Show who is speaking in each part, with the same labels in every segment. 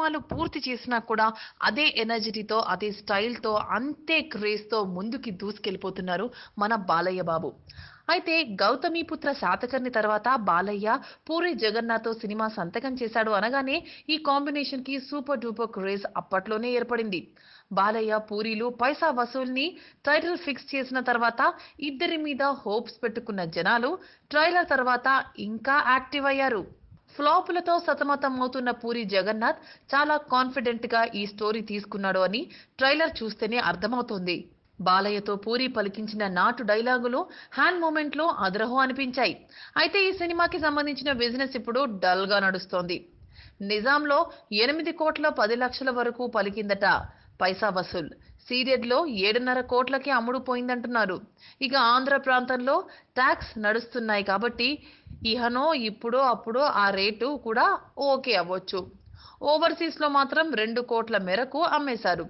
Speaker 1: సినిమాలు పూర్తి చేసినా కూడా అదే ఎనర్జిటీతో, అదే స్టైల్‌తో, అంతే క్రేజ్‌తో ముందుకి దూసుకెళ్ళిపోతున్నారు మన బాలయ్య బాబు. అయితే 'గౌతమిపుత్ర శాతకర్ణి' తర్వాత బాలయ్య పూరి జగన్నాథ్‌తో సినిమా సంతకం చేశాడు అనగానే ఈ కాంబినేషన్‌కి సూపర్ డూపర్ క్రేజ్ అప్పట్లోనే ఏర్పడింది. బాలయ్య, పూరీలు పైసా వసూల్‌ని టైటిల్ ఫిక్స్ చేసిన తర్వాత ఇద్దరి మీద హోప్స్ పెట్టుకున్న జనాలు ట్రైలర్ తర్వాత ఇంకా యాక్టివ్ అయ్యారు. ఫ్లాపులతో సతమతమవుతున్న పూరి జగన్నాథ్ చాలా కాన్ఫిడెంట్ గా ఈ స్టోరీ తీసుకున్నాడు అని ట్రైలర్ చూస్తేనే అర్థమవుతోంది. బాలయ్యతో పూరి పలికించిన నాటు డైలాగులు, హ్యాండ్ మూమెంట్ లో అదరహో అనిపించాయి. అయితే ఈ సినిమాకి సంబంధించిన బిజినెస్ ఇప్పుడు డల్ గా నడుస్తోంది. నిజాంలో 8 కోట్ల 10 లక్షల వరకు పలికిందట పైసా వసూల్. సీరియడ్లో 7.5 కోట్లకి అమ్ముడుపోయిందంటున్నారు. ఇక ఆంధ్ర ప్రాంతంలో ట్యాక్స్ నడుస్తున్నాయి కాబట్టి ఇహనో ఇప్పుడో అప్పుడో ఆ రేటు కూడా ఓకే అవ్వచ్చు. ఓవర్సీస్ లో మాత్రం 2 కోట్ల మేరకు అమ్మేశారు.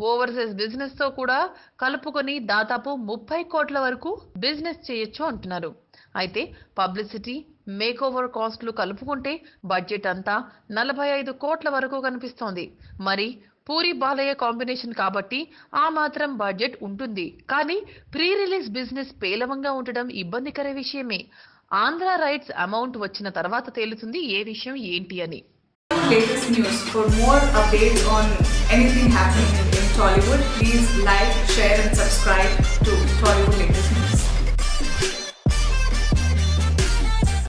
Speaker 1: ఓవర్సీస్ బిజినెస్ తో కూడా కలుపుకొని దాదాపు 30 కోట్ల వరకు బిజినెస్ చేయొచ్చు అంటున్నారు. అయితే పబ్లిసిటీ, మేకోవర్ కాస్ట్లు కలుపుకుంటే బడ్జెట్ అంతా 45 కోట్ల వరకు కనిపిస్తోంది. మరి పూరి బాలయ్య కాంబినేషన్ కాబట్టి ఆ మాత్రం బడ్జెట్ ఉంటుంది. కానీ ప్రీ రిలీజ్ బిజినెస్ పేలవంగా ఉండడం ఇబ్బందికర విషయమే. ఆంధ్ర రైట్స్ అమౌంట్ వచ్చిన తర్వాత తేలుతుంది ఏ విషయం ఏంటి అని.
Speaker 2: Latest news. For more updates on anything happening in Tollywood, please like, share and subscribe to Tollywood Latest.